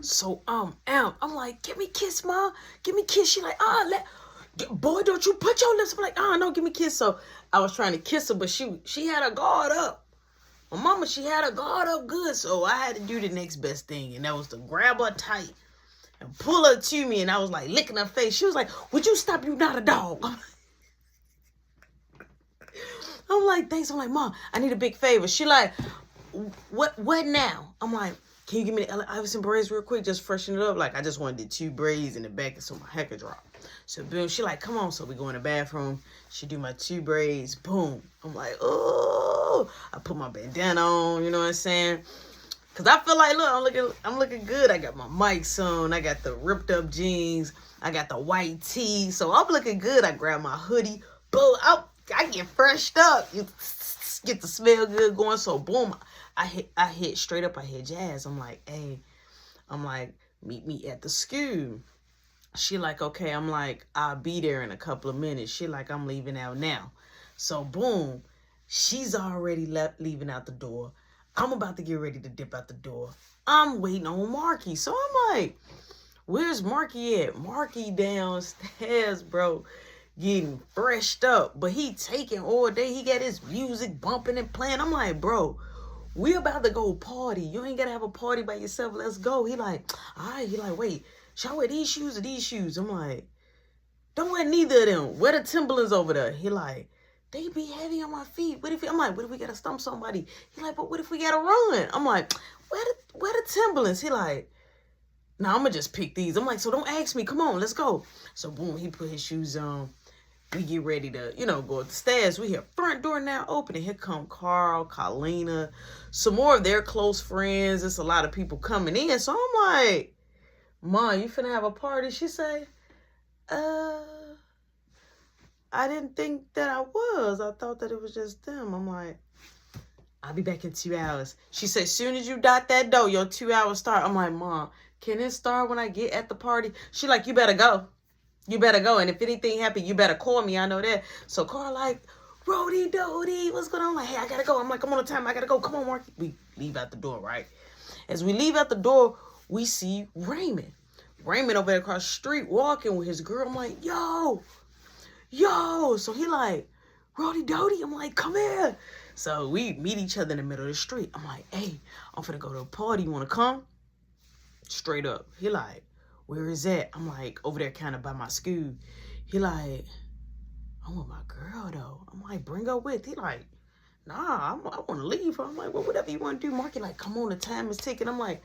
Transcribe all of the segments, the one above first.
So I'm like, give me a kiss, ma. Give me a kiss. She like, boy, don't you put your lips. I'm like, no, give me a kiss. So I was trying to kiss her, but she had her guard up. My mama, she had her guard up good, so I had to do the next best thing, and that was to grab her tight and pull her to me, and I was like licking her face. She was like, would you stop? You not a dog. I'm like, thanks. I'm like, Mom, I need a big favor. She like, what now? I'm like, can you give me the Allen Iverson braids real quick? Just freshen it up. Like, I just wanted 2 braids in the back so my hair could drop. So, boom, she like, come on. So, we go in the bathroom. She do my 2 braids. Boom. I'm like, oh. I put my bandana on, you know what I'm saying? Because I feel like, look, I'm looking good. I got my mics on. I got the ripped up jeans. I got the white tee. So, I'm looking good. I grab my hoodie. Boom. I get freshed up. You get the smell good going. So, boom. I hit straight up. I hit Jazz. I'm like, hey, meet me at the school. She like, okay. I'm like, I'll be there in a couple of minutes. She like, I'm leaving out now. So boom, she's already leaving out the door. I'm about to get ready to dip out the door. I'm waiting on Marky. So I'm like, where's Marky at? Marky downstairs, bro, getting freshed up. But he taking all day. He got his music bumping and playing. I'm like, bro, we about to go party. You ain't gotta have a party by yourself. Let's go. He like, all right. He like, wait, should I wear these shoes or these shoes? I'm like, don't wear neither of them. Wear the Timberlands over there. He like, they be heavy on my feet. I'm like, what if we gotta stump somebody? He like, but what if we gotta run? I'm like, wear the Timberlands. He like, nah, I'm gonna just pick these. I'm like, so don't ask me. Come on, let's go. So boom, he put his shoes on. We get ready to, go up the stairs. We hear front door now open, and here come Carl, Carlina, some more of their close friends. It's a lot of people coming in. So I'm like, Mom, you finna have a party? She say, I didn't think that I was. I thought that it was just them. I'm like, I'll be back in 2 hours. She said, as soon as you dot that door, your 2 hours start. I'm like, Mom, can it start when I get at the party? She like, you better go. You better go. And if anything happen, you better call me. I know that. So Carl like, Rody Dody, what's going on? I'm like, hey, I gotta go. I'm like, I'm on time. I gotta go. Come on, Mark. We leave out the door, right? As we leave out the door, we see Raymond. Raymond over there across the street walking with his girl. I'm like, yo. So he like, Rody Dody. I'm like, come here. So we meet each other in the middle of the street. I'm like, hey, I'm finna go to a party. You wanna come? Straight up. He like, where is that? I'm like, over there kind of by my school. He like, I'm with my girl though. I'm like, bring her with. He like, nah, I want to leave her. I'm like, well, whatever you want to do. Marky like, come on, the time is ticking. I'm like,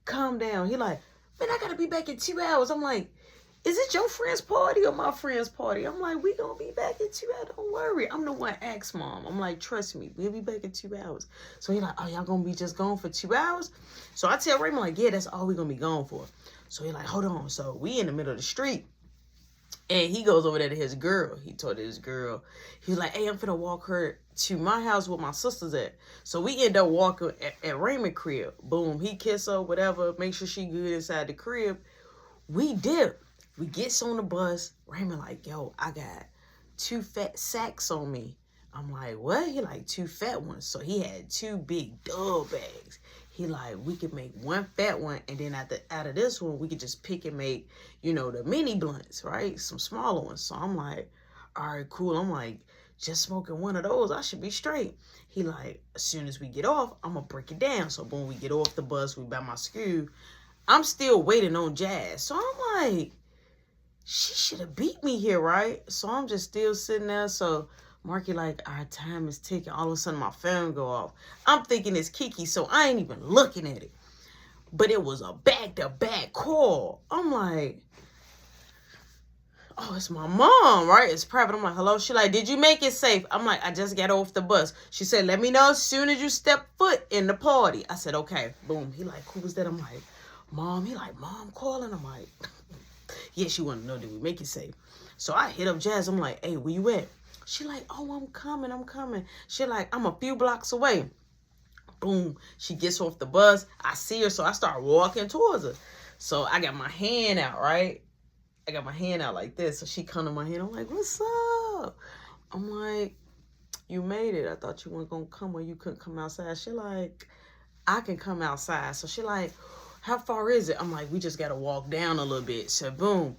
calm down. He like, man, I gotta be back in 2 hours. I'm like, is it your friend's party or my friend's party? I'm like, we gonna be back in 2 hours. Don't worry. I'm the one asked Mom. I'm like, trust me, we'll be back in 2 hours. So he like, oh, y'all gonna be just gone for 2 hours? So I tell Raymond like, yeah, that's all we gonna be gone for. So he like, hold on. So we in the middle of the street. And he goes over there to his girl. He told his girl, he's like, hey, I'm finna walk her to my house where my sister's at. So we end up walking at Raymond crib. Boom, he kiss her, whatever, make sure she good inside the crib. We dip. We gets on the bus. Raymond like, yo, I got 2 fat sacks on me. I'm like, what? He like 2 fat ones. So he had 2 big dub bags. He like, we could make 1 fat one, and then out of this one, we could just pick and make, the mini blunts, right? Some smaller ones. So I'm like, all right, cool. I'm like, just smoking one of those, I should be straight. He like, as soon as we get off, I'm gonna break it down. So boom, we get off the bus, we by my school. I'm still waiting on Jazz. So I'm like, she should have beat me here, right? So I'm just still sitting there. So Marky like, our time is ticking. All of a sudden, my phone go off. I'm thinking it's Kiki, so I ain't even looking at it. But it was a back-to-back call. I'm like, oh, it's my mom, right? It's private. I'm like, hello? She like, did you make it safe? I'm like, I just got off the bus. She said, let me know as soon as you step foot in the party. I said, okay. Boom. He like, who was that? I'm like, Mom. He like, Mom calling. I'm like, yeah, she wanted to know, did we make it safe? So I hit up Jazz. I'm like, hey, where you at? She like, oh, I'm coming. She like, I'm a few blocks away. Boom. She gets off the bus. I see her, so I start walking towards her. So I got my hand out, right? I got my hand out like this. So she come to my hand. I'm like, what's up? I'm like, you made it. I thought you weren't going to come or you couldn't come outside. She like, I can come outside. So she like, how far is it? I'm like, we just got to walk down a little bit. So, boom.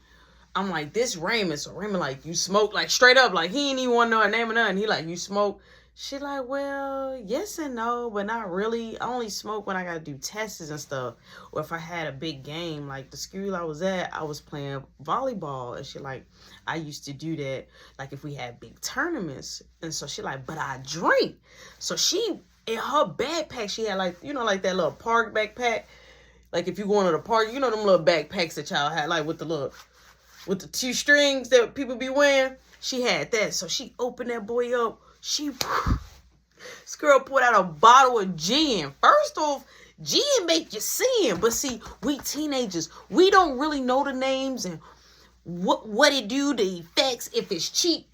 I'm like, this Raymond. So, Raymond like, you smoke? Like, straight up. Like, he ain't even want to know her name or nothing. He like, you smoke? She like, well, yes and no, but not really. I only smoke when I got to do tests and stuff. Or if I had a big game. Like, the school I was at, I was playing volleyball. And she like, I used to do that. Like, if we had big tournaments. And so she like, but I drink. So she, in her backpack, she had like, you know, like that little park backpack. Like, if you going to the park, you know them little backpacks that y'all had, like with the 2 strings that people be wearing. She had that. So she opened that boy up. This girl put out a bottle of gin. First off, gin make you sin. But see, we teenagers, we don't really know the names and what it do, the effects, if it's cheap,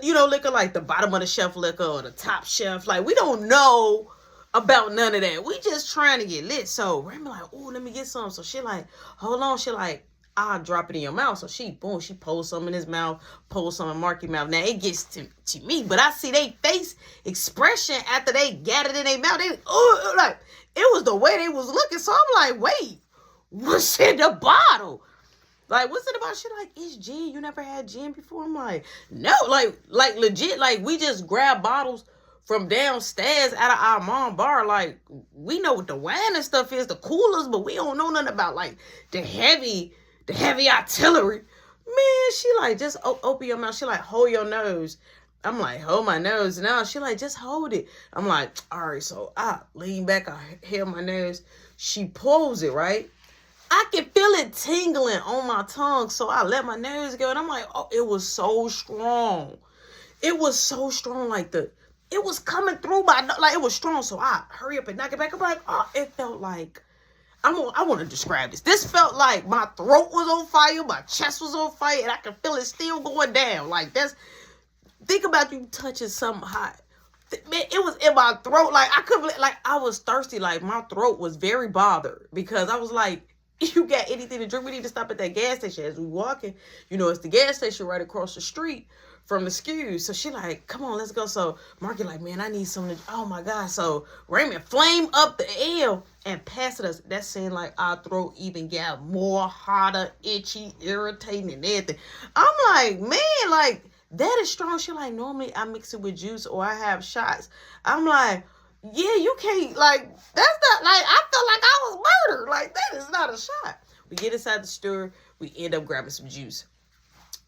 you know, liquor, like the bottom of the shelf liquor or the top shelf. Like, we don't know about none of that. We just trying to get lit. So Raymond like, oh, let me get some. So she like, hold on. She like, I'll drop it in your mouth. So she, boom, she pulls some in his mouth, pulls some in Marky's mouth. Now it gets to me, but I see they face expression after they got it in their mouth. They, like, it was the way they was looking. So I'm like, wait, what's in the bottle? Like, what's it about? She like, it's gin. You never had gin before? I'm like, no, like legit, like we just grab bottles from downstairs out of our mom bar. Like, we know what the wine and stuff is, the coolers, but we don't know nothing about like the heavy artillery. Man, she like, just open your mouth. She like, hold your nose. I'm like, hold my nose. Now she like, just hold it. I'm like, all right. So I lean back, I held my nose. She pulls it, right? I can feel it tingling on my tongue. So I let my nose go. And I'm like, oh, it was so strong. It was so strong. Like it was coming through my, like it was strong. So I hurry up and knock it back. I'm like, oh, it felt like, I want to describe this. This felt like my throat was on fire, my chest was on fire, and I can feel it still going down. Like, think about you touching something hot. Man, it was in my throat. Like, I couldn't, like, I was thirsty. Like, my throat was very bothered because I was like, you got anything to drink? We need to stop at that gas station. As we walking, you know, it's the gas station right across the street from the SKUs. So she like, come on, let's go. So Marky like, man, I need something. Oh my God. So Raymond flame up the ale and pass it us. That seemed like our throat even got more hotter, itchy, irritating and everything. I'm like, man, like that is strong. She like, normally I mix it with juice or I have shots. I'm like, yeah, you can't, like, that's not, like, I felt like I was murdered. Like, that is not a shot. We get inside the store. We end up grabbing some juice.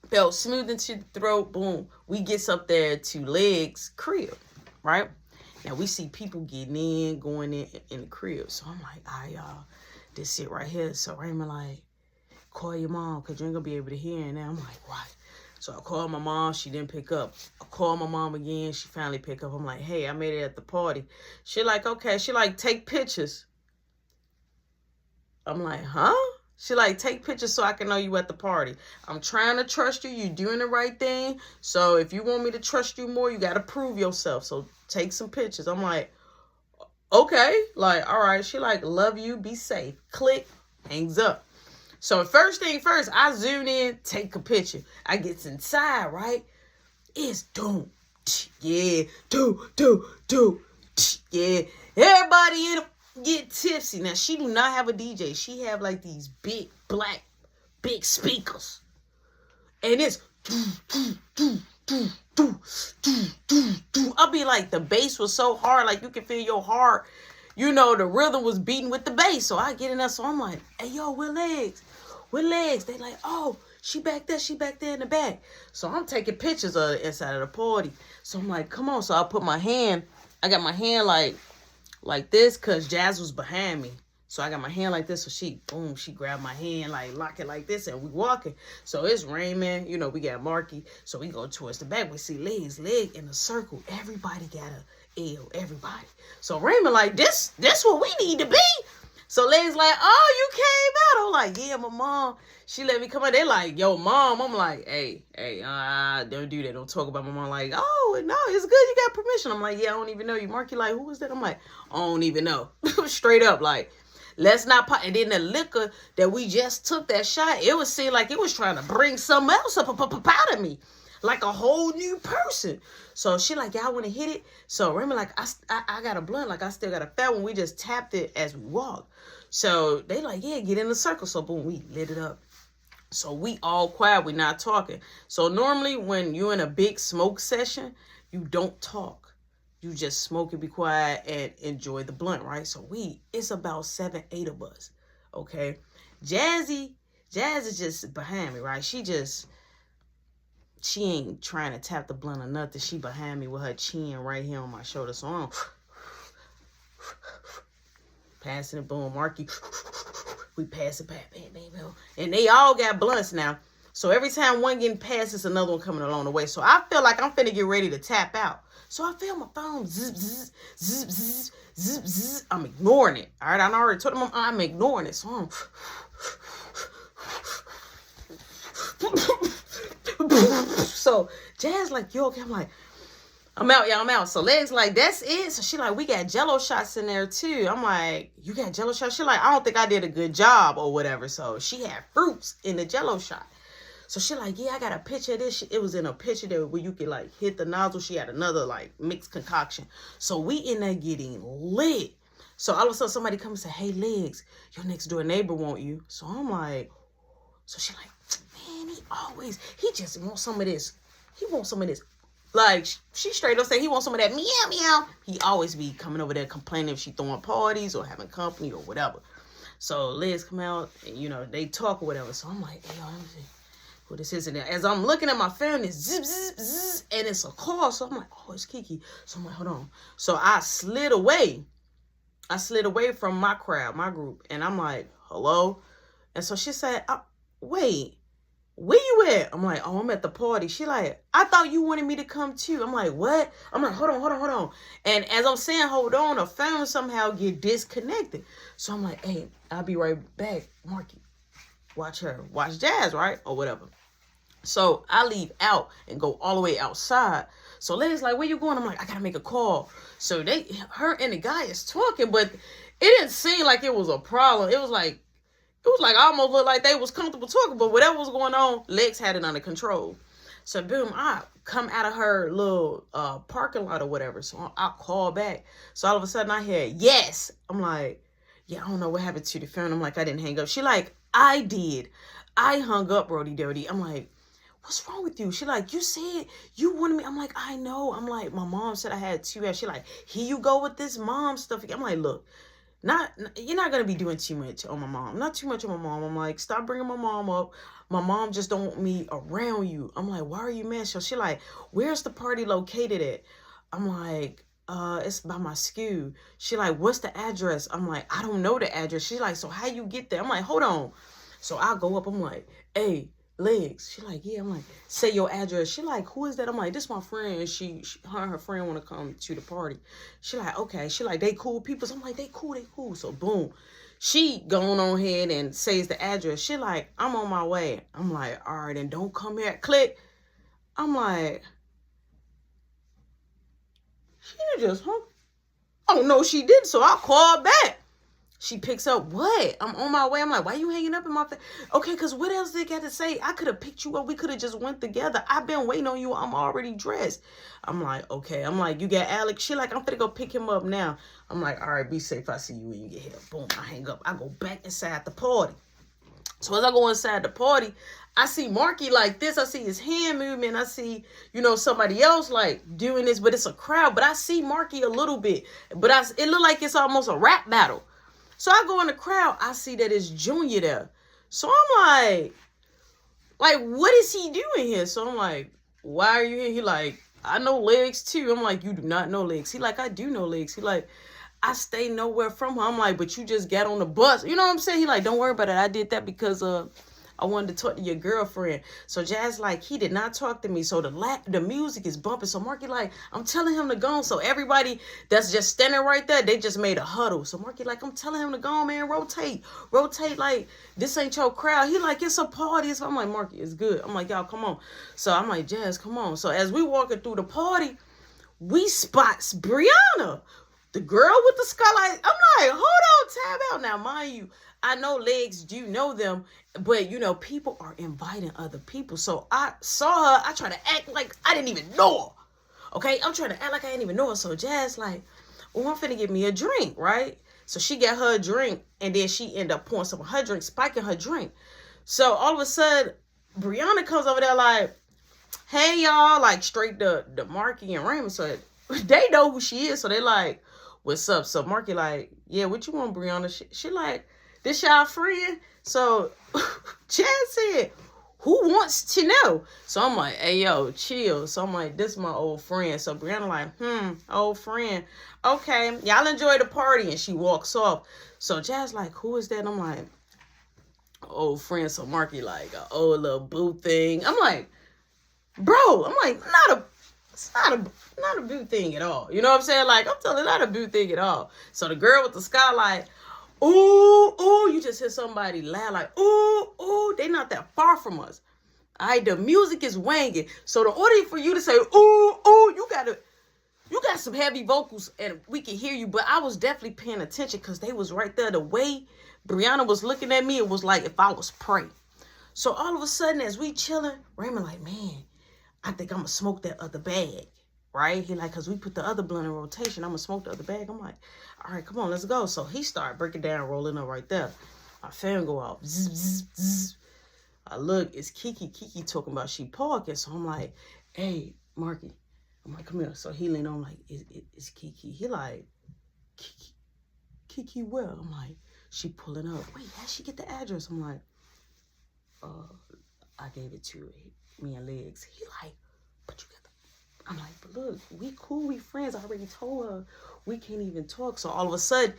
Felt smooth into the throat. Boom. We gets up there to Legs' crib, right? Now, we see people getting in, going in the crib. So, I'm like, all right, y'all, this it right here. So, Raymond like, call your mom because you ain't going to be able to hear it now. I'm like, what? So I called my mom. She didn't pick up. I called my mom again. She finally picked up. I'm like, hey, I made it at the party. She like, okay. She like, take pictures. I'm like, huh? She like, take pictures so I can know you at the party. I'm trying to trust you. You doing the right thing. So if you want me to trust you more, you got to prove yourself. So take some pictures. I'm like, okay. Like, all right. She like, love you. Be safe. Click. Hangs up. So first thing first, I zoom in, take a picture. I get inside, right? It's doom. Yeah. Yeah. Everybody in get tipsy. Now, she do not have a DJ. She have like these big speakers. And it's I'll be like, the bass was so hard, like you can feel your heart. You know, the rhythm was beating with the bass. So I get in there. So I'm like, hey, yo, where Legs? Where Legs? They like, oh, she back there in the back. So I'm taking pictures of the inside of the party. So I'm like, come on. So I put my hand, I got my hand like this because Jazz was behind me. So I got my hand like this. So she, boom, she grabbed my hand, like lock it like this, and we walking. So it's Raymond, you know, we got Marky. So we go towards the back. We see Legs in a circle. Everybody got a L, everybody. So Raymond like, this what we need to be. So Legs like, oh, you came out. I'm like, yeah, my mom, she let me come out. They like, yo, mom. I'm like, hey, don't do that. Don't talk about my mom. Like, oh, no, it's good. You got permission. I'm like, yeah, I don't even know you. Marky like, who is that? I'm like, I don't even know. Straight up, like, let's not pop. And then the liquor that we just took that shot, it was seem like it was trying to bring something else up out of me. Like a whole new person. So she like, y'all want to hit it? So Raymond like, I got a blunt. Like, I still got a fat one. We just tapped it as we walked. So they like, yeah, get in the circle. So boom, we lit it up. So we all quiet, we not talking. So normally when you're in a big smoke session, you don't talk. You just smoke and be quiet and enjoy the blunt, right? So it's about 7, 8 of us, okay? Jazz is just behind me, right? She ain't trying to tap the blunt or nothing. She behind me with her chin right here on my shoulder. So I'm passing it, boom, Marky. We pass it back, bam, bam, bam. And they all got blunts now. So every time one getting passed, it's another one coming along the way. So I feel like I'm finna get ready to tap out. So I feel my phone zip, zip, zip, zip, zip, zip. I'm ignoring it. All right, I already told them I'm ignoring it. So I'm... So Jazz like, yo, okay. I'm like, I'm out, y'all, I'm out. So Legs like, that's it. So she like, we got Jello shots in there too. I'm like, you got Jello shots? She like, I don't think I did a good job or whatever. So she had fruits in the Jello shot. So she like, yeah, I got a picture of this. It was in a picture there where you could like hit the nozzle. She had another like mixed concoction. So we in there getting lit. So all of a sudden somebody comes and say, hey, Legs, your next door neighbor want you. So I'm like, so she like, man, he just wants some of this. He wants some of this. Like, she straight up say he wants some of that meow, meow. He always be coming over there complaining if she throwing parties or having company or whatever. So Liz come out and, you know, they talk or whatever. So I'm like, hey, let me see who this is. And as I'm looking at my phone, it's zip, zip, zip, and it's a call. So I'm like, oh, it's Kiki. So I'm like, hold on. So I slid away. From my crowd, my group. And I'm like, hello? And so she said, wait. Where you at? I'm like, oh, I'm at the party. She like, I thought you wanted me to come too. I'm like, what? I'm like, hold on. And as I'm saying, hold on, the phone somehow get disconnected. So I'm like, hey, I'll be right back. Marky, watch her. Watch Jazz, right? Or whatever. So I leave out and go all the way outside. So Lady's like, where you going? I'm like, I gotta make a call. So her and the guy is talking, but it didn't seem like it was a problem. It was like I almost looked like they was comfortable talking, but whatever was going on, Lex had it under control. So boom, I come out of her little parking lot or whatever. So I call back. So all of a sudden I hear, yes. I'm like, yeah, I don't know what happened to the phone. I'm like, I didn't hang up. She like, I did. I hung up, Brody Dirty. I'm like, what's wrong with you? She like, you said you wanted me. I'm like, I know. I'm like, my mom said I had 2 hours. She like, here you go with this mom stuff. I'm like, look. You're not going to be doing too much on my mom. Not too much on my mom. I'm like, stop bringing my mom up. My mom just don't want me around you. I'm like, why are you mad? So she like, where's the party located at? I'm like, it's by my school. She like, what's the address? I'm like, I don't know the address. She like, so how you get there? I'm like, hold on. So I go up. I'm like, hey, Legs. She like, yeah. I'm like, say your address. She like, who is that? I'm like, this my friend. Her and her friend want to come to the party. She like, okay. She like, they cool people. So I'm like, they cool. So boom, she going on ahead and says the address. She like, I'm on my way. I'm like, all right, and don't come here. Click. I'm like, she just, oh no, she didn't. So I called back. She picks up, what? I'm on my way. I'm like, why you hanging up in my face? Okay, because what else they got to say? I could have picked you up. We could have just went together. I've been waiting on you. I'm already dressed. I'm like, okay. I'm like, you got Alex? She like, I'm finna go pick him up now. I'm like, all right, be safe. I see you when you get here. Boom, I hang up. I go back inside the party. So as I go inside the party, I see Marky like this. I see his hand movement. I see, somebody else like doing this, but it's a crowd. But I see Marky a little bit. But it look like it's almost a rap battle. So I go in the crowd, I see that it's Junior there. So I'm like, what is he doing here? So I'm like, why are you here? He like, I know Legs too. I'm like, you do not know Legs. He like, I do know Legs. He like, I stay nowhere from her. I'm like, but you just got on the bus. You know what I'm saying? He like, don't worry about it. I did that because I wanted to talk to your girlfriend. So Jazz like, he did not talk to me. So the music is bumping. So Marky like, I'm telling him to go on. So everybody that's just standing right there, they just made a huddle. So Marky like, I'm telling him to go on, man. Rotate. Like, this ain't your crowd. He like, it's a party. So I'm like, Marky, it's good. I'm like, y'all, come on. So I'm like, Jazz, come on. So as we walking through the party, we spots Brianna, the girl with the skylight. I'm like, hold on, tab out. Now, mind you, I know Legs do know them, but, people are inviting other people. So I saw her. I try to act like I didn't even know her. Okay? I'm trying to act like I didn't even know her. So Jazz like, well, I'm finna get me a drink, right? So she got her a drink, and then she ended up pouring some of her drink, spiking her drink. So all of a sudden, Brianna comes over there like, hey, y'all, like straight to Marky and Raymond. So they know who she is. So they like, what's up? So Marky like, yeah, what you want, Brianna? She like, this y'all friend? So Chad said, who wants to know? So I'm like, hey, yo, chill. So I'm like, this is my old friend. So Brianna like, old friend. Okay, y'all enjoy the party. And she walks off. So Jazz like, who is that? And I'm like, old friend. So Marky like, a old little boo thing. I'm like, bro, I'm like, it's not a boo thing at all. You know what I'm saying? Like, I'm telling you, not a boo thing at all. So the girl with the skylight, ooh, you just hear somebody loud like, ooh, they not that far from us. All right, the music is wanging. So the order for you to say, ooh, you got some heavy vocals and we can hear you. But I was definitely paying attention because they was right there. The way Brianna was looking at me, it was like if I was prey. So all of a sudden, as we chilling, Raymond like, man, I think I'm going to smoke that other bag, right? He like, because we put the other blunt in rotation, I'm going to smoke the other bag. I'm like, all right, come on, let's go. So he started breaking down, rolling up right there. My fan go off. Zzz, zzz, zzz. I look, it's Kiki. Kiki talking about she parking. So I'm like, hey, Marky. I'm like, come here. So he leaned on like, it's Kiki. He like, Kiki where? I'm like, she pulling up. Wait, how'd she get the address? I'm like, I gave it to me and Legs. He like, but you got the... I'm like, but look, we cool, we friends. I already told her we can't even talk. So all of a sudden,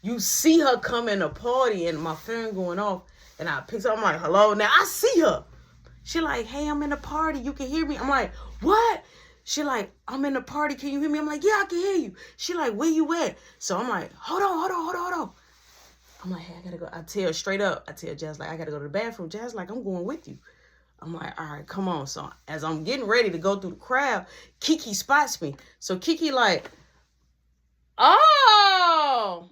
you see her come in a party and my phone going off. And I pick up, I'm like, hello. Now I see her. She like, hey, I'm in the party. You can hear me. I'm like, what? She like, I'm in the party. Can you hear me? I'm like, yeah, I can hear you. She like, where you at? So I'm like, hold on. I'm like, hey, I gotta go. I tell Jazz, like, I gotta go to the bathroom. Jazz like, I'm going with you. I'm like, all right, come on. So as I'm getting ready to go through the crowd, Kiki spots me. So Kiki like, oh.